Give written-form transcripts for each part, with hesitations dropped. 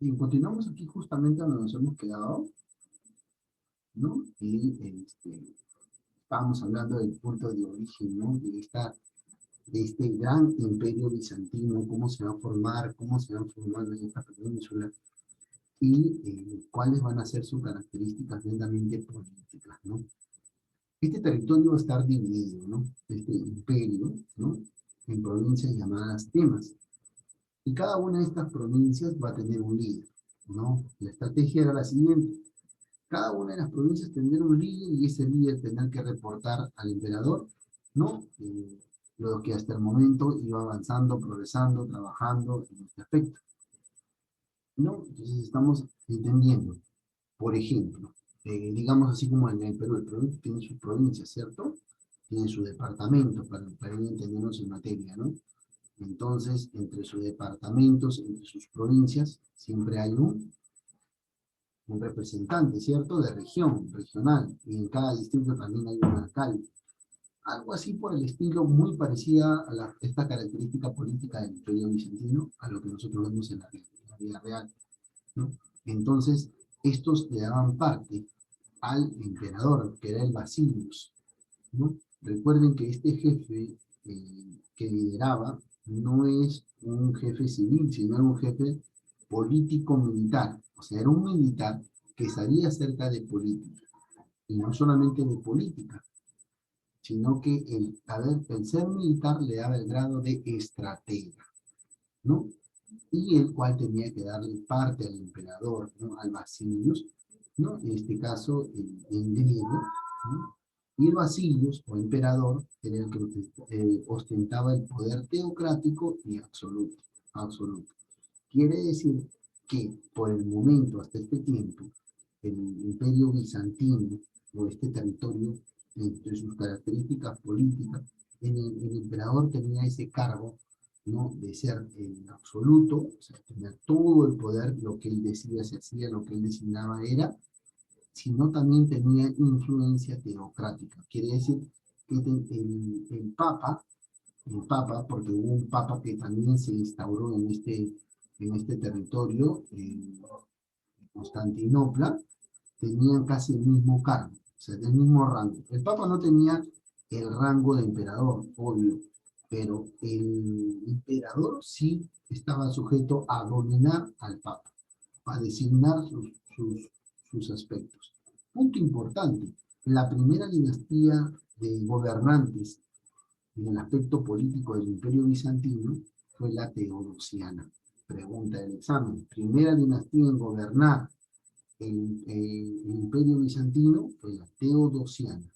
Y continuamos aquí justamente donde nos hemos quedado, ¿no? Y estábamos hablando del punto de origen, ¿no? De este gran imperio bizantino, cómo se va a formar, cómo se van formando en esta península y cuáles van a ser sus características netamente políticas, ¿no? Este territorio va a estar dividido, ¿no? Este imperio, ¿no? En provincias llamadas temas. Y cada una de estas provincias va a tener un líder, ¿no? La estrategia era la siguiente. Cada una de las provincias tendría un líder y ese líder tendrá que reportar al emperador, ¿no? Lo que hasta el momento iba avanzando, progresando, trabajando en este aspecto, ¿no? Entonces estamos entendiendo, por ejemplo, digamos así como en el Perú tiene sus provincias, ¿cierto? Tiene su departamento, para ir entendiéndonos en materia, ¿no? Entonces, entre sus departamentos, entre sus provincias, siempre hay un representante, ¿cierto? De región, regional, y en cada distrito también hay un alcalde. Algo así por el estilo, muy parecida a esta característica política del imperio bizantino, a lo que nosotros vemos en la vida real, ¿no? Entonces, estos le daban parte al emperador, que era el Basilius, ¿no? Recuerden que este jefe que lideraba no es un jefe civil, sino era un jefe político-militar. O sea, era un militar que sabía acerca de política. Y no solamente de política, sino que el ser militar le daba el grado de estratega, ¿no? Y el cual tenía que darle parte al emperador, ¿no? Al Basilius, ¿no? En este caso, en griego, ¿no? Y el Basilius, o emperador, era el que ostentaba el poder teocrático y absoluto, absoluto. Quiere decir que por el momento, hasta este tiempo, el imperio bizantino, o este territorio, entre sus características políticas, el emperador tenía ese cargo, ¿no? De ser el absoluto, o sea, tenía todo el poder, lo que él decía se hacía, lo que él designaba era, sino también tenía influencia teocrática. Quiere decir que el Papa, porque hubo un Papa que también se instauró en este territorio, en Constantinopla, tenían casi el mismo cargo, o sea, del mismo rango. El Papa no tenía el rango de emperador, obvio, pero el emperador sí estaba sujeto a dominar al Papa, a designar sus aspectos. Punto importante, la primera dinastía de gobernantes en el aspecto político del Imperio Bizantino fue la Teodosiana. Pregunta del examen. Primera dinastía en gobernar el Imperio Bizantino fue la Teodosiana.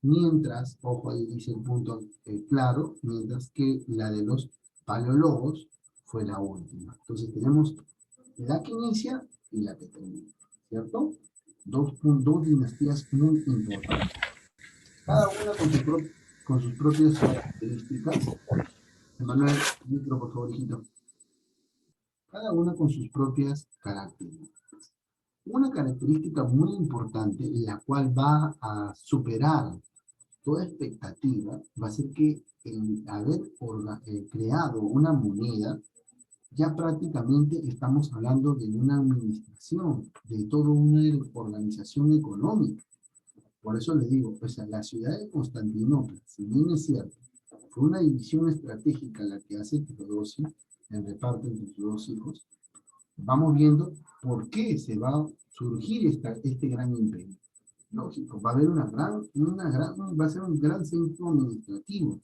Mientras, ojo ahí dice el punto claro, mientras que la de los Paleólogos fue la última. Entonces tenemos la que inicia y la que termina, ¿cierto? Dos dinastías muy importantes. Cada una con sus propias características. Emanuel, micro, por favor, hijito. Cada una con sus propias características. Una característica muy importante, la cual va a superar toda expectativa, va a ser que el haber creado una moneda, ya prácticamente estamos hablando de una administración, de toda una organización económica. Por eso les digo, pues a la ciudad de Constantinopla, si bien es cierto, fue una división estratégica la que hace Teodosio, el reparto entre sus dos hijos, vamos viendo por qué se va a surgir este gran imperio. Lógico, va a haber va a ser un gran centro administrativo.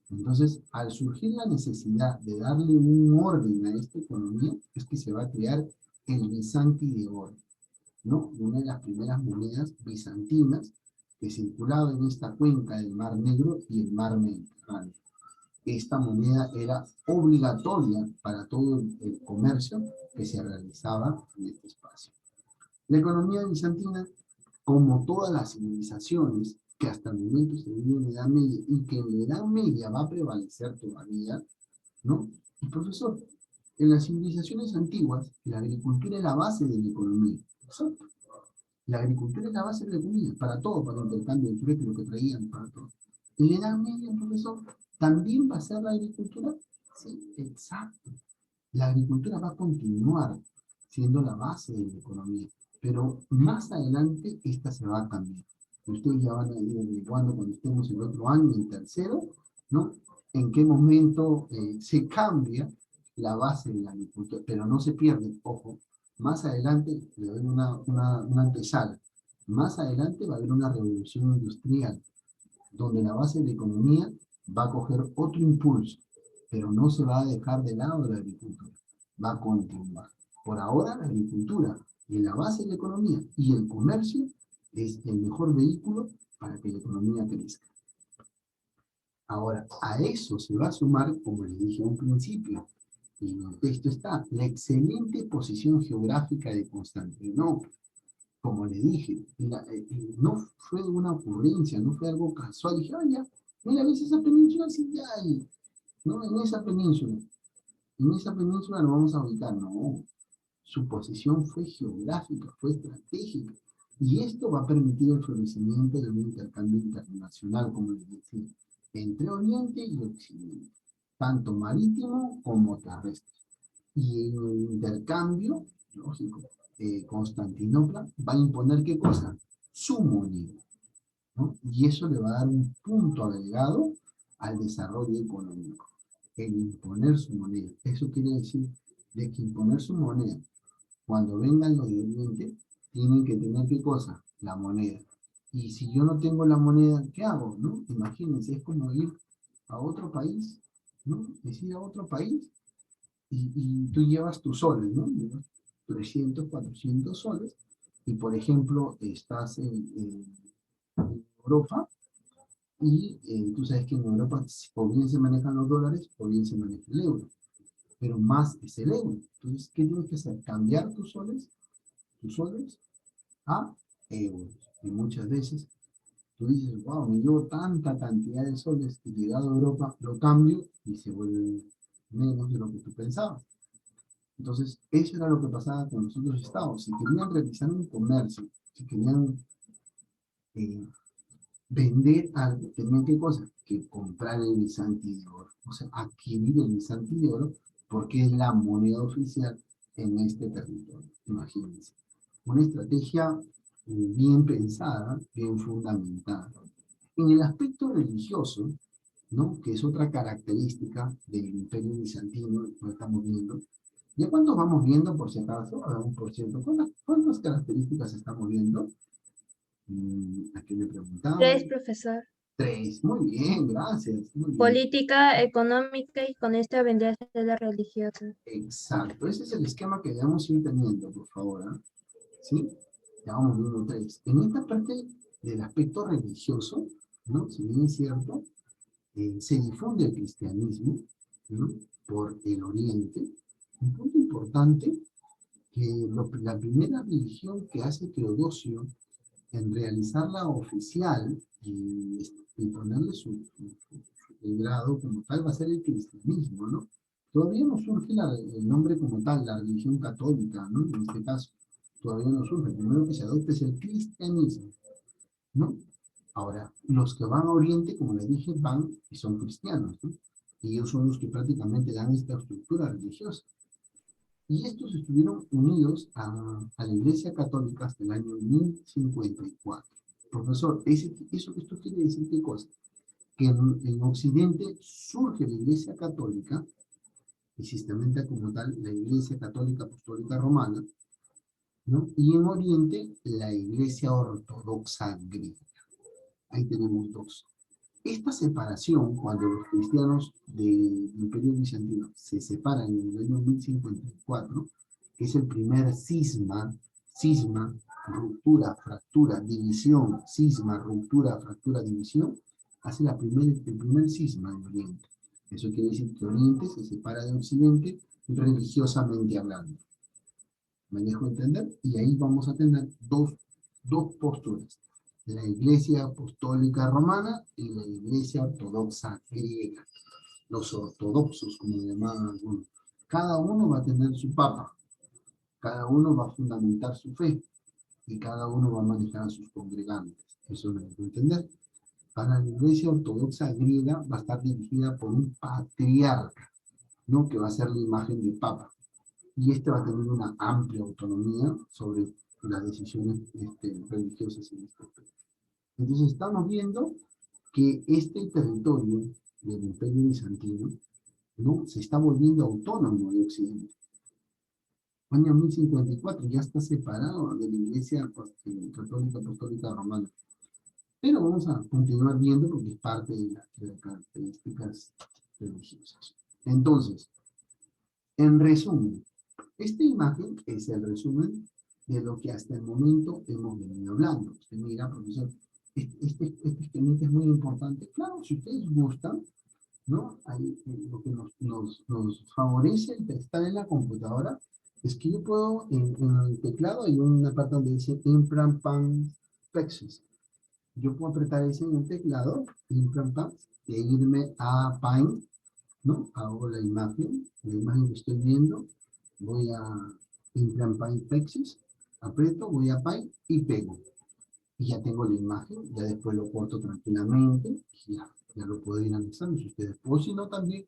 Entonces, al surgir la necesidad de darle un orden a esta economía, es que se va a crear el Bizanti de oro, ¿no? Una de las primeras monedas bizantinas que circulaba en esta cuenca del Mar Negro y el Mar Mediterráneo. Esta moneda era obligatoria para todo el comercio que se realizaba en este espacio. La economía bizantina, como todas las civilizaciones que hasta el momento se viven en la Edad Media y que en la Edad Media va a prevalecer todavía, ¿no? Y profesor, en las civilizaciones antiguas, la agricultura es la base de la economía. ¿Exacto? La agricultura es la base de la economía, para todo, para el intercambio de trueque, lo que traían, para todo. En la Edad Media, profesor, ¿también va a ser la agricultura? Sí, exacto. La agricultura va a continuar. siendo la base de la economía. Pero más adelante esta se va a cambiar. Ustedes ya van a ir averiguando cuando estemos el otro año, en tercero, ¿no? En qué momento se cambia la base de la agricultura, pero no se pierde, ojo, más adelante va a haber una antesala, más adelante va a haber una revolución industrial, donde la base de la economía va a coger otro impulso, pero no se va a dejar de lado la agricultura, va a continuar. Por ahora la agricultura es la base de la economía y el comercio es el mejor vehículo para que la economía crezca. Ahora, a eso se va a sumar, como les dije a un principio, y en el texto está, la excelente posición geográfica de Constantinopla. Como le dije, no fue una ocurrencia, no fue algo casual. Dije, ya, mira, ves esa península, sí, ya hay, ¿no? En esa península nos vamos a ubicar, no. Su posición fue geográfica, fue estratégica. Y esto va a permitir el florecimiento de un intercambio internacional, como les decía, entre Oriente y Occidente, tanto marítimo como terrestre. Y en el intercambio, lógico, Constantinopla va a imponer ¿qué cosa? Su moneda, ¿no? Y eso le va a dar un punto agregado al desarrollo económico, el imponer su moneda. Eso quiere decir de que imponer su moneda, cuando vengan los de Oriente, tienen que tener ¿qué cosa? La moneda. Y si yo no tengo la moneda, ¿qué hago? ¿No? Imagínense, es como ir a otro país, ¿no? Es ir a otro país y tú llevas tus soles, ¿no? Llevas 300, 400 soles, y por ejemplo, estás en Europa, y tú sabes que en Europa o bien se manejan los dólares, o bien se maneja el euro, pero más es el euro. Entonces, ¿qué tienes que hacer? Cambiar tus soles a euros. Y muchas veces tú dices, wow, me llevo tanta cantidad de soles y llegado a Europa, lo cambio y se vuelve menos de lo que tú pensabas. Entonces, eso era lo que pasaba con los otros estados. Si querían realizar un comercio, si querían eh, vender algo, tenían qué cosa? Que comprar el Bizanti de oro. O sea, adquirir el Bizanti de oro porque es la moneda oficial en este territorio. Imagínense. Una estrategia bien pensada, bien fundamentada. En el aspecto religioso, ¿no? Que es otra característica del imperio bizantino, lo estamos viendo. ¿Ya cuántos vamos viendo, por si acaso? A ver, un por ciento. ¿Cuántas características estamos viendo? Aquí me Tres, preguntaban. profesor. Tres. Muy bien, gracias. Muy bien. Política, económica y con esta vendría a ser la religiosa. Exacto. Ese es el esquema que debemos ir teniendo, por favor. ¿Ah? ¿Sí? Ya vamos viendo tres. En esta parte del aspecto religioso, ¿no? Si bien es cierto, se difunde el cristianismo, ¿no? Por el oriente. Un punto importante, que la primera religión que hace Teodosio en realizarla oficial y ponerle el grado como tal va a ser el cristianismo, ¿no? Todavía no surge el nombre como tal, la religión católica, ¿no? En este caso, todavía no surge. El primero que se adopta es el cristianismo, ¿no? Ahora, los que van a Oriente, como les dije, van y son cristianos, ¿no? Y ellos son los que prácticamente dan esta estructura religiosa. Y estos estuvieron unidos a la Iglesia Católica hasta el año 1054. Profesor, esto quiere decir qué cosa? Que en Occidente surge la Iglesia Católica, y sistematiza como tal la Iglesia Católica Apostólica Romana, ¿no? Y en Oriente la Iglesia Ortodoxa Griega. Ahí tenemos dos. Esta separación, cuando los cristianos del Imperio Bizantino se separan en el año 1054, que es el primer cisma, ruptura, fractura, división, cisma, ruptura, fractura, división, hace el primer cisma en Oriente. Eso quiere decir que Oriente se separa de Occidente religiosamente hablando. ¿Me dejo entender? Y ahí vamos a tener dos posturas: la Iglesia Apostólica Romana y la Iglesia Ortodoxa Griega. Los ortodoxos, como llamaban algunos. Cada uno va a tener su papa, cada uno va a fundamentar su fe y cada uno va a manejar a sus congregantes. Eso me dejo entender. Para la Iglesia Ortodoxa Griega va a estar dirigida por un patriarca, ¿no? Que va a ser la imagen del papa. y este va a tener una amplia autonomía sobre las decisiones religiosas en este aspecto. Entonces estamos viendo que este territorio del Imperio Bizantino, ¿no?, se está volviendo autónomo de Occidente. Año 1054 ya está separado de la Iglesia Católica Apostólica Romana. Pero vamos a continuar viendo porque es parte de las características religiosas. Entonces, en resumen, esta imagen es el resumen de lo que hasta el momento hemos venido hablando. Usted mira, profesor, este esquema es muy importante. Claro, si ustedes gustan, ¿no? Ahí, lo que nos favorece el estar en la computadora es que yo puedo, en el teclado hay una parte donde dice Impram Pan Plexus. Yo puedo apretar ese en el teclado, Impram Pan, e irme a Paint, ¿no? Hago la imagen que estoy viendo, voy a Impram Paint Plexus, aprieto, voy a Paint y pego. Y ya tengo la imagen, ya después lo corto tranquilamente, ya lo puedo ir analizando si ustedes, o si no también,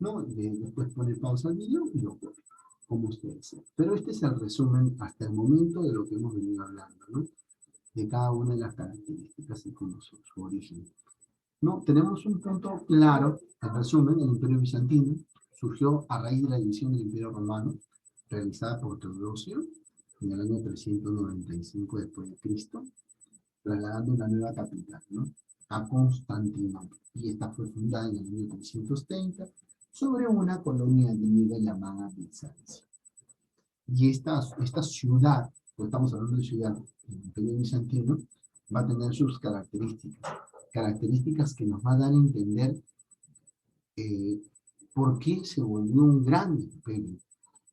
¿no? Después poner pausa al video y lo corto, como ustedes deseen. Pero este es el resumen hasta el momento de lo que hemos venido hablando, ¿no? De cada una de las características y con su origen. ¿No? Tenemos un punto claro, el resumen, el Imperio Bizantino surgió a raíz de la división del Imperio Romano, realizada por Teodosio en el año 395 después de Cristo, trasladando una nueva capital, ¿no?, a Constantinopla. Y esta fue fundada en el año 330 sobre una colonia griega llamada Bizancio. Y esta ciudad, pues estamos hablando de ciudad, el Imperio Bizantino, va a tener sus características que nos va a dar a entender por qué se volvió un gran imperio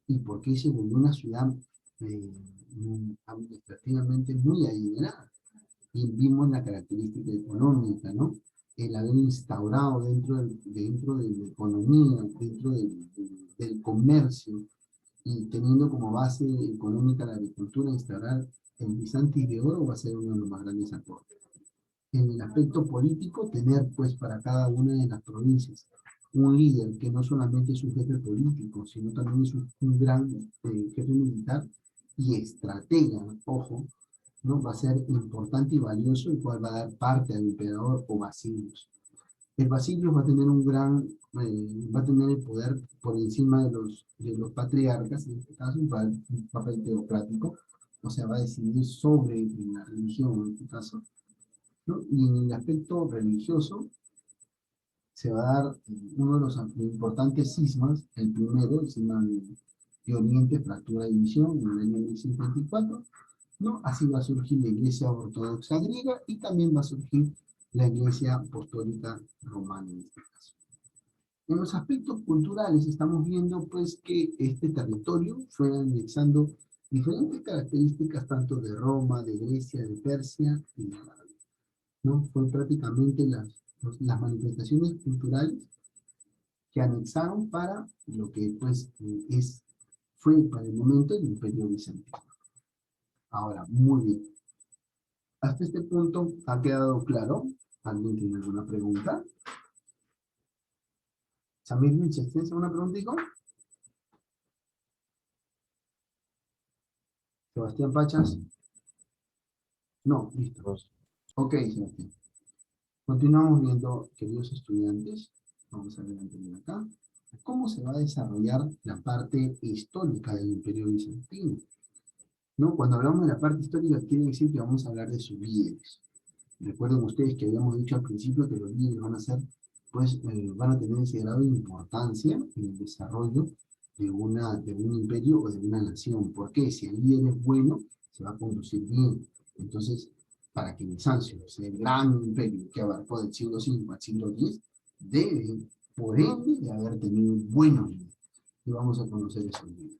y por qué se volvió una ciudad administrativamente muy adinerada. Y vimos la característica económica, ¿no? El haber instaurado dentro de la economía, dentro del comercio, y teniendo como base económica la agricultura, instaurar el Bizancio de oro va a ser uno de los más grandes aportes. En el aspecto político, tener pues para cada una de las provincias un líder que no solamente es un jefe político, sino también es un gran jefe militar y estratega, ojo, ¿no? Va a ser importante y valioso, el cual va a dar parte al emperador o Basilius. El Basilius va a tener va a tener el poder por encima de los patriarcas, en este caso, un papel teocrático, o sea, va a decidir sobre la religión, en este caso, ¿no? Y en el aspecto religioso, se va a dar uno de los importantes cismas, el primero, el cisma de Oriente, fractura y división, en el año 1054, ¿no? Así va a surgir la Iglesia Ortodoxa griega y también va a surgir la Iglesia Apostólica Romana en este caso. En los aspectos culturales estamos viendo pues que este territorio fue anexando diferentes características tanto de Roma, de Grecia, de Persia y de Arabia, ¿no? Fue prácticamente las manifestaciones culturales que anexaron para lo que pues fue para el momento el Imperio Bizantino. Ahora, muy bien. Hasta este punto, ¿ha quedado claro? ¿Alguien tiene alguna pregunta? ¿Samir Vilches, tienes alguna preguntita? ¿Sebastián Pachas? No, listo. Ok, Sebastián. Continuamos viendo, queridos estudiantes, vamos a ver acá, cómo se va a desarrollar la parte histórica del Imperio Bizantino, ¿no? Cuando hablamos de la parte histórica, quiere decir que vamos a hablar de sus líderes. Recuerden ustedes que habíamos dicho al principio que los líderes van a ser, pues, van a tener ese grado de importancia en el desarrollo de un imperio o de una nación. ¿Por qué? Si el líder es bueno, se va a conducir bien. Entonces, para que Bizancio sea el gran imperio que abarcó del siglo V al siglo X, debe, por ende, de haber tenido buenos líderes. Y vamos a conocer esos líderes.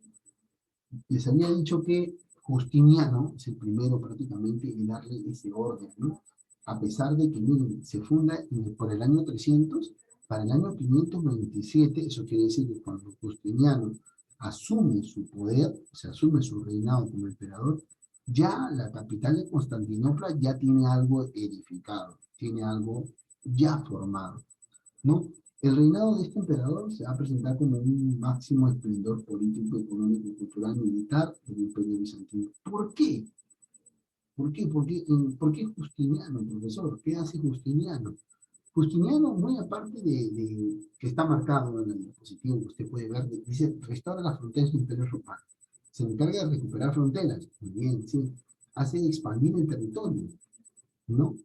Les había dicho que Justiniano es el primero prácticamente en darle ese orden, ¿no? A pesar de que, miren, se funda por el año 300, para el año 527, eso quiere decir que cuando Justiniano asume su poder, o sea, asume su reinado como emperador, ya la capital de Constantinopla ya tiene algo edificado, tiene algo ya formado, ¿no? El reinado de este emperador se va a presentar como un máximo esplendor político, económico, cultural, militar del Imperio Bizantino. ¿Por qué? ¿Por qué? ¿Por qué Justiniano, profesor? ¿Qué hace Justiniano? Justiniano, muy aparte que está marcado en el dispositivo que usted puede ver, dice, restaura las fronteras del Imperio Romano. Se encarga de recuperar fronteras. Muy bien, sí. Hace expandir el territorio, ¿no?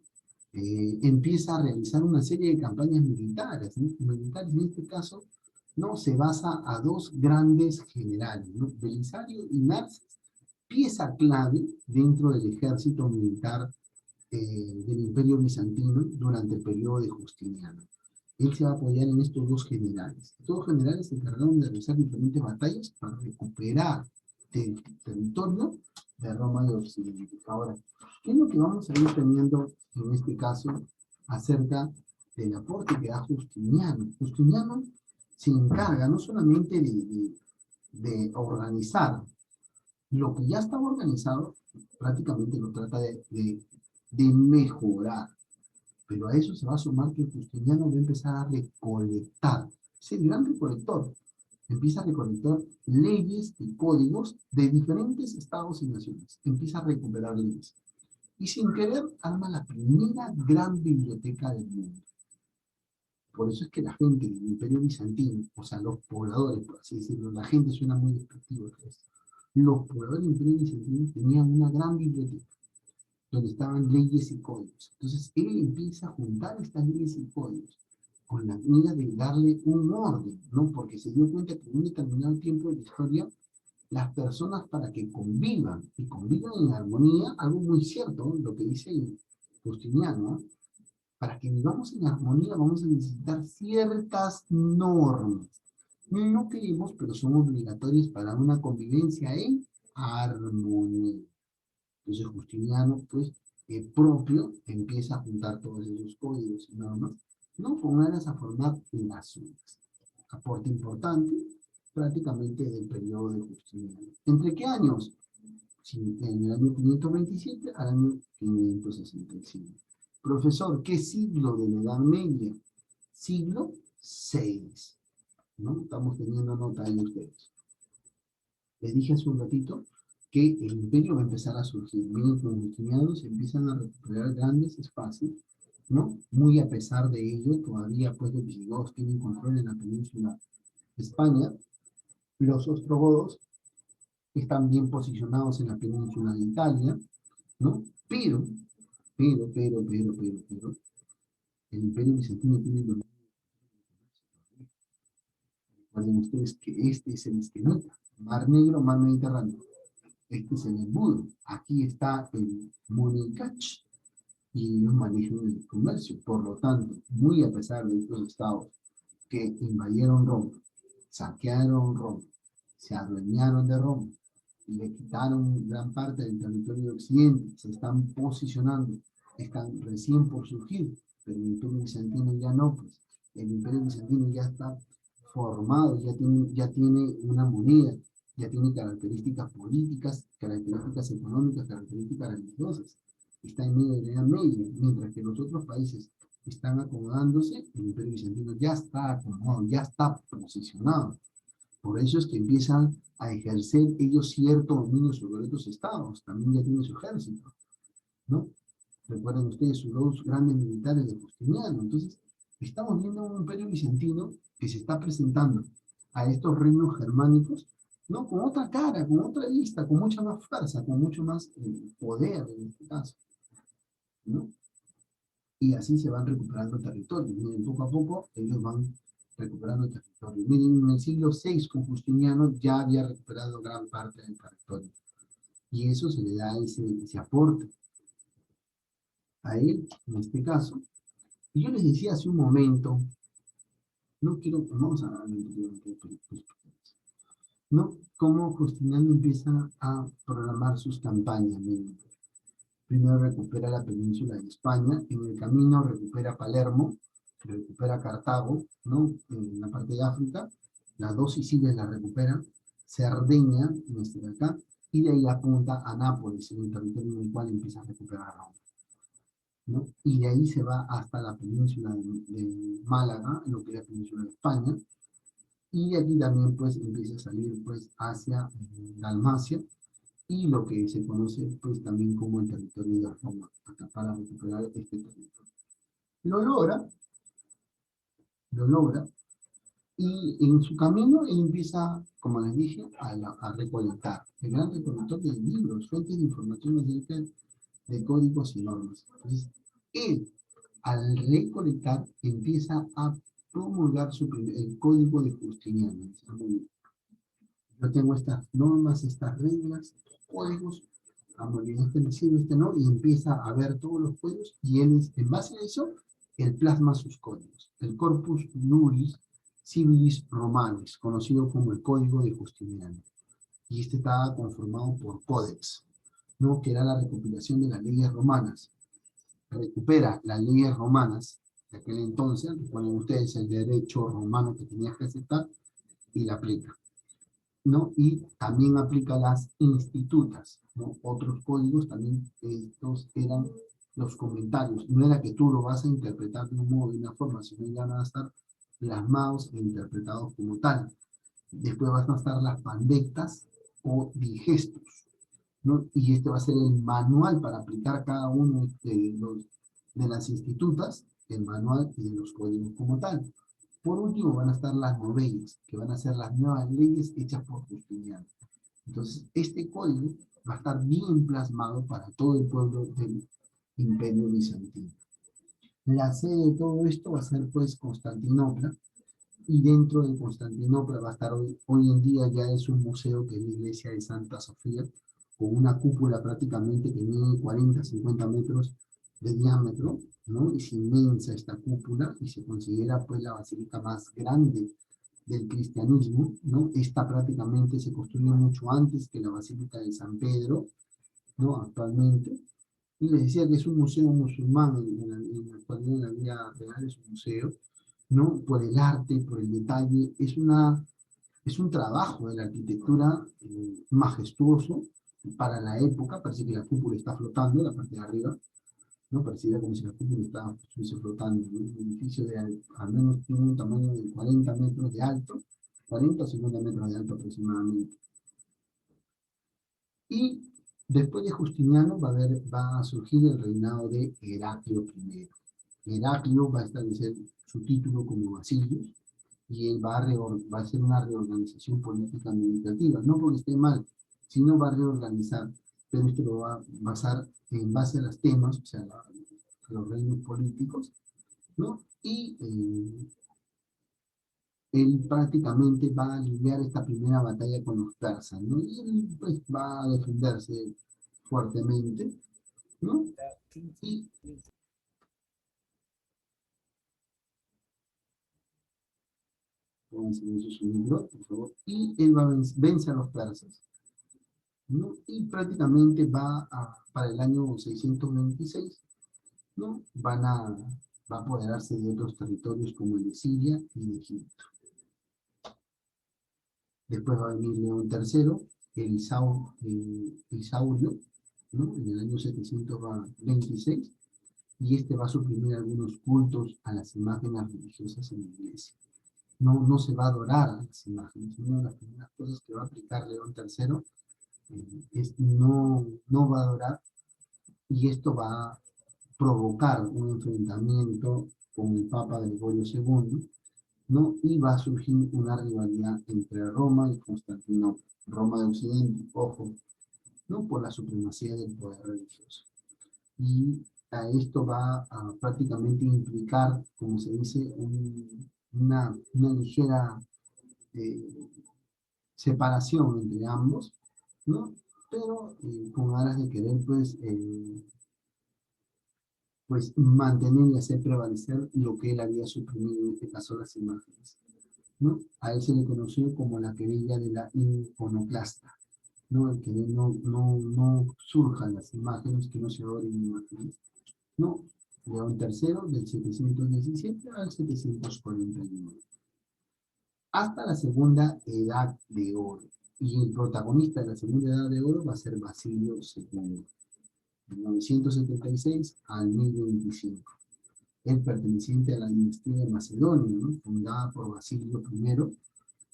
Empieza a realizar una serie de campañas militares, ¿no? Militares en este caso, ¿no? Se basa a dos grandes generales, ¿no? Belisario y Narses, pieza clave dentro del ejército militar del Imperio Bizantino durante el periodo de Justiniano. Él se va a apoyar en estos dos generales. Estos dos generales se encargaron de realizar diferentes batallas para recuperar el territorio de Roma y Occidente. Ahora, ¿qué es lo que vamos a ir teniendo en este caso acerca del aporte que da Justiniano? Justiniano se encarga no solamente de organizar lo que ya estaba organizado, prácticamente lo trata de mejorar. Pero a eso se va a sumar que Justiniano va a empezar a recolectar. Es el gran recolector. Empieza a recolectar leyes y códigos de diferentes estados y naciones. Empieza a recuperar leyes. Y sin querer arma la primera gran biblioteca del mundo. Por eso es que la gente del Imperio Bizantino, o sea, los pobladores, por así decirlo, la gente suena muy despectivo. Los pobladores del Imperio Bizantino tenían una gran biblioteca donde estaban leyes y códigos. Entonces él empieza a juntar estas leyes y códigos con la mira de darle un orden, ¿no? Porque se dio cuenta que en un determinado tiempo de la historia, las personas para que convivan y convivan en armonía, algo muy cierto, ¿no? Lo que dice Justiniano, ¿no? Para que vivamos en armonía vamos a necesitar ciertas normas. No queremos, pero son obligatorias para una convivencia en armonía. Entonces Justiniano, pues, propio, empieza a juntar todos esos códigos y normas, ¿no? Con ganas a formar las suyas. Aporte importante, prácticamente del periodo de Justiniano. ¿Entre qué años? Sí, en el año 527 al año 565. Profesor, ¿qué siglo de la Edad Media? Siglo VI, ¿no? Estamos teniendo nota ahí ustedes. Les dije hace un ratito que el imperio va a empezar a surgir. Miren, con Justiniano se empiezan a recuperar grandes espacios, ¿no? Muy a pesar de ello, todavía pues los visigodos tienen control en la península de España. Los ostrogodos están bien posicionados en la península de Italia, ¿no? Pero, el imperio bizantino tiene el dominio. Recuerden ustedes que este es el esquemita. Mar Negro, Mar Mediterráneo. Este es el embudo. Aquí está el money catch y ellos manejan el comercio. Por lo tanto, muy a pesar de estos estados que invadieron Roma, saquearon Roma, se adueñaron de Roma, le quitaron gran parte del territorio de Occidente, se están posicionando, están recién por surgir, pero el Imperio Bizantino ya no, pues el Imperio Bizantino ya está formado, ya tiene una moneda, ya tiene características políticas, características económicas, características religiosas. Está en medio de la Edad Media, mientras que los otros países están acomodándose, el Imperio Bizantino ya está acomodado, ya está posicionado. Por eso es que empiezan a ejercer ellos cierto dominio sobre otros estados, también ya tienen su ejército, ¿no? Recuerden ustedes sus dos grandes militares de Justiniano. Entonces, estamos viendo un imperio bizantino que se está presentando a estos reinos germánicos, ¿no? Con otra cara, con otra vista, con mucha más fuerza, con mucho más poder en este caso, ¿no? Y así se van recuperando territorios. Miren, poco a poco ellos van recuperando territorio. Miren, en el siglo VI con Justiniano ya había recuperado gran parte del territorio. Y eso se le da ese aporte a él, en este caso. Y yo les decía hace un momento, no quiero, vamos a ¿no? Cómo Justiniano empieza a programar sus campañas. Miren. Primero recupera la península de España, en el camino recupera Palermo, recupera Cartago, ¿no? En la parte de África, las dos Sicilias las recupera, Cerdeña, en este de acá, y de ahí apunta a Nápoles, en el territorio en el cual empieza a recuperar Roma. ¿no? Y de ahí se va hasta la península de Málaga, lo que es la península de España, y de aquí también pues empieza a salir pues hacia Dalmacia, y lo que se conoce pues también como el territorio de Roma, acá para recuperar este territorio. Lo logra, lo logra, y en su camino él empieza, como les dije, a recolectar, el gran recolector de libros, fuentes de información acerca de códigos y normas. Entonces, él, al recolectar, empieza a promulgar el código de Justiniano. Dice, "Muy bien, yo tengo estas normas, estas reglas, códigos, muy bien, este me sirve, este no", y empieza a ver todos los códigos, y él es, en base a eso, él plasma sus códigos. El Corpus Juris Civilis Romanis, conocido como el Código de Justiniano. Y este estaba conformado por códex, ¿no? Que era la recopilación de las leyes romanas. Recupera las leyes romanas de aquel entonces, recuerden ustedes el derecho romano que tenías que aceptar, y la aplica, ¿no? Y también aplica las institutas, ¿no? Otros códigos también, estos eran los comentarios. No era que tú lo vas a interpretar de un modo, de una forma, sino ya van a estar plasmados e interpretados como tal. Después van a estar las pandectas o digestos, ¿no? Y este va a ser el manual para aplicar cada uno de las institutas, el manual y de los códigos como tal. Por último van a estar las novellas, que van a ser las nuevas leyes hechas por Justiniano. Entonces, este código va a estar bien plasmado para todo el pueblo del Imperio Bizantino. La sede de todo esto va a ser pues Constantinopla, y dentro de Constantinopla va a estar hoy en día ya es un museo que es la iglesia de Santa Sofía, con una cúpula prácticamente que mide 40, 50 metros de diámetro, ¿no? Es inmensa esta cúpula y se considera pues la basílica más grande del cristianismo, ¿no? Esta prácticamente se construyó mucho antes que la basílica de San Pedro, ¿no? Actualmente. Y les decía que es un museo musulmán, en la actualidad en la vida real es un museo, ¿no? Por el arte, por el detalle, es un trabajo de la arquitectura majestuoso para la época. Parece que la cúpula está flotando, la parte de arriba, ¿no? Pareciera como si la cúpula estuviese flotando, ¿no? Un edificio de al menos tiene un tamaño de 40 metros de alto, 40 o 50 metros de alto aproximadamente. Y después de Justiniano va a surgir el reinado de Heraclio I. Heraclio va a establecer su título como Basilius, y él va a hacer una reorganización política administrativa, no porque esté mal, sino va a reorganizar, pero esto lo va a basar en base a los temas, o sea, los reinos políticos, ¿no? Y él prácticamente va a lidiar esta primera batalla con los persas, ¿no? Y él pues, va a defenderse fuertemente, ¿no? Y pónganse en su libro, por favor. Y él vence a los persas, ¿no? Y prácticamente para el año 626, ¿no? Va a apoderarse de otros territorios como el de Siria y de Egipto. Después va a venir León III, Isaurio, ¿no? En el año 726, y este va a suprimir algunos cultos a las imágenes religiosas en la iglesia. No se va a adorar a las imágenes. Una de las primeras cosas que va a aplicar León III es no va a adorar, y esto va a provocar un enfrentamiento con el Papa Gregorio II, ¿no? Y va a surgir una rivalidad entre Roma y Constantinopla, Roma de Occidente, ojo, ¿no? Por la supremacía del poder religioso. Y a esto va a prácticamente implicar, como se dice, una ligera eh, separación entre ambos, ¿no? Pero con aras de querer, pues mantener y hacer prevalecer lo que él había suprimido, en este caso las imágenes, ¿no? A él se le conoció como la querella de la iconoclasta, ¿no? El que no surjan las imágenes, que no se adoren imágenes, ¿no? León III del 717 al 741. Hasta la segunda edad de oro. Y el protagonista de la segunda edad de oro va a ser Basilio II. de 976 al 1025. Es perteneciente a la dinastía de Macedonia, ¿no? Fundada por Basilio I,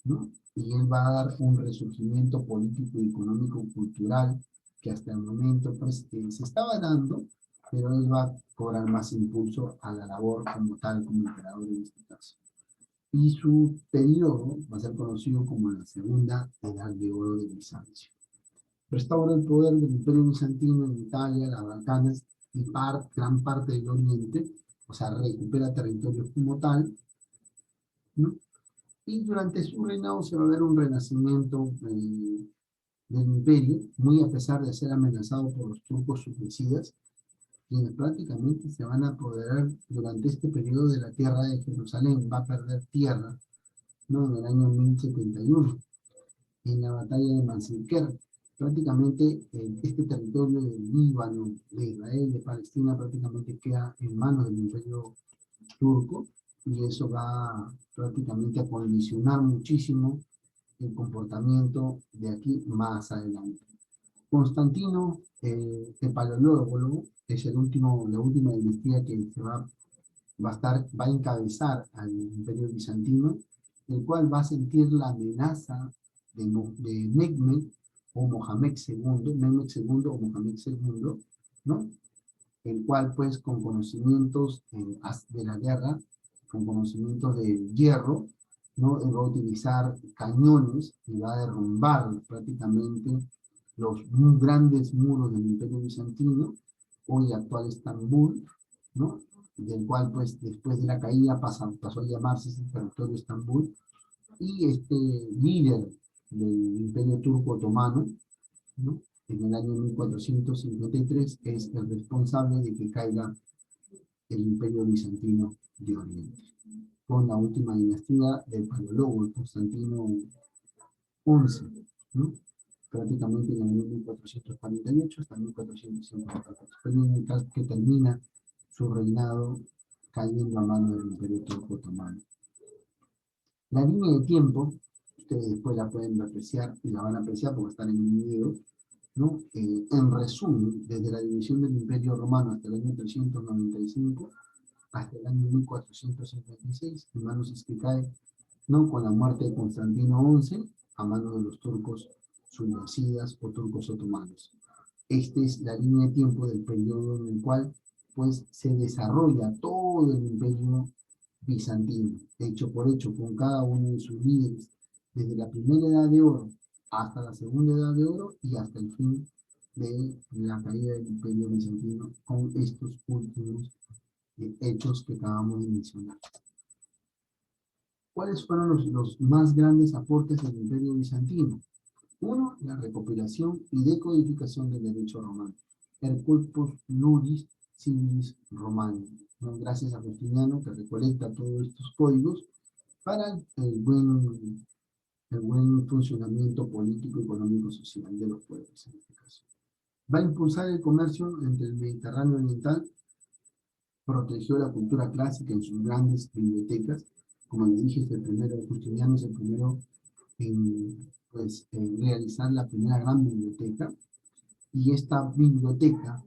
¿no? Y él va a dar un resurgimiento político, económico, cultural, que hasta el momento pues, se estaba dando, pero él va a cobrar más impulso a la labor como tal, como emperador en este caso. Y su periodo va a ser conocido como la Segunda Edad de Oro de Bizancio. Restaura el poder del Imperio Bizantino en Italia, las Balcanes y gran parte del Oriente, o sea, recupera territorios como tal, ¿no? Y durante su reinado se va a ver un renacimiento del imperio, muy a pesar de ser amenazado por los turcos suicidas, quienes prácticamente se van a apoderar durante este periodo de la tierra de Jerusalén, va a perder tierra, ¿no? En el año 1071, en la batalla de Manzikert. Prácticamente este territorio del Líbano, de Israel, de Palestina, prácticamente queda en manos del imperio turco, y eso va prácticamente a condicionar muchísimo el comportamiento de aquí más adelante. Constantino, el paleólogo, es la última dinastía que va a encabezar al imperio bizantino, el cual va a sentir la amenaza de Mehmed o Mohamed II, o Mohamed II, ¿no? El cual pues con conocimientos de la guerra, con conocimientos de hierro, ¿no? Él va a utilizar cañones y va a derrumbar prácticamente los grandes muros del Imperio Bizantino, hoy actual Estambul, ¿no? Del cual pues después de la caída pasó a llamarse ese territorio Estambul, y este líder del Imperio Turco Otomano, ¿no? En el año 1453 es el responsable de que caiga el Imperio Bizantino de Oriente, con la última dinastía del paleólogo, el Constantino XI, ¿no? Prácticamente en el año 1448 hasta 1454, que termina su reinado cayendo a mano del Imperio Turco Otomano. La línea de tiempo, ustedes después la pueden apreciar y la van a apreciar porque están en un video, ¿no? En resumen, desde la división del Imperio Romano hasta el año 395 hasta el año 1456, en manos es que cae, ¿no? Con la muerte de Constantino XI a manos de los turcos suicidas o turcos otomanos. Esta es la línea de tiempo del periodo en el cual pues, se desarrolla todo el imperio bizantino, hecho por hecho, con cada uno de sus líderes, desde la primera edad de oro hasta la segunda edad de oro y hasta el fin de la caída del imperio bizantino, con estos últimos hechos que acabamos de mencionar. ¿Cuáles fueron los más grandes aportes del imperio bizantino? Uno, la recopilación y decodificación del derecho romano, el Corpus Juris Civilis Romani, ¿no? Gracias a Justiniano, que recolecta todos estos códigos para el buen funcionamiento político, económico, social de los pueblos en este caso. Va a impulsar el comercio entre el Mediterráneo Oriental, protegió la cultura clásica en sus grandes bibliotecas. Como les dije, Justiniano es el primero en realizar la primera gran biblioteca, y esta biblioteca,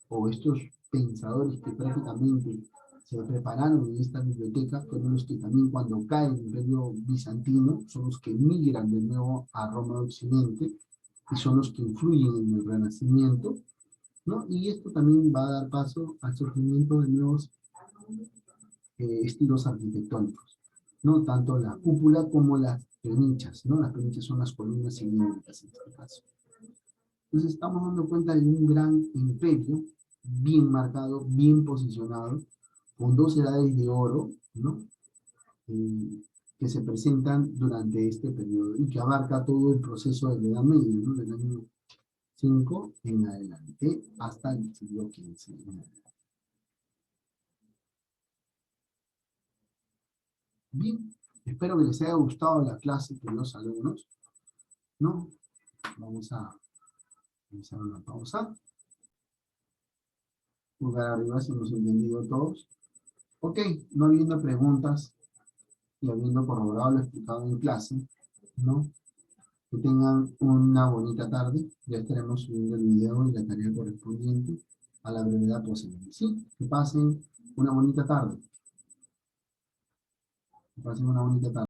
o estos pensadores que prácticamente se prepararon en esta biblioteca, fueron los que también cuando cae el imperio bizantino, son los que migran de nuevo a Roma de Occidente, y son los que influyen en el Renacimiento, ¿no? Y esto también va a dar paso al surgimiento de nuevos estilos arquitectónicos, ¿no? Tanto la cúpula como las penichas, ¿no? Las penichas son las columnas cilíndricas en este caso. Entonces estamos dando cuenta de un gran imperio, bien marcado, bien posicionado, con dos edades de oro, ¿no? Que se presentan durante este periodo y que abarca todo el proceso de la Edad Media, ¿no? Del año 5 en adelante hasta el siglo XV. Bien, espero que les haya gustado la clase, queridos alumnos, ¿no? Vamos a realizar una pausa. Pulgar arriba si hemos entendido todos. Ok, no habiendo preguntas y habiendo corroborado lo explicado en clase, ¿no? Que tengan una bonita tarde. Ya estaremos subiendo el video y la tarea correspondiente. a la brevedad posible. ¿Sí? Que pasen una bonita tarde. Que pasen una bonita tarde.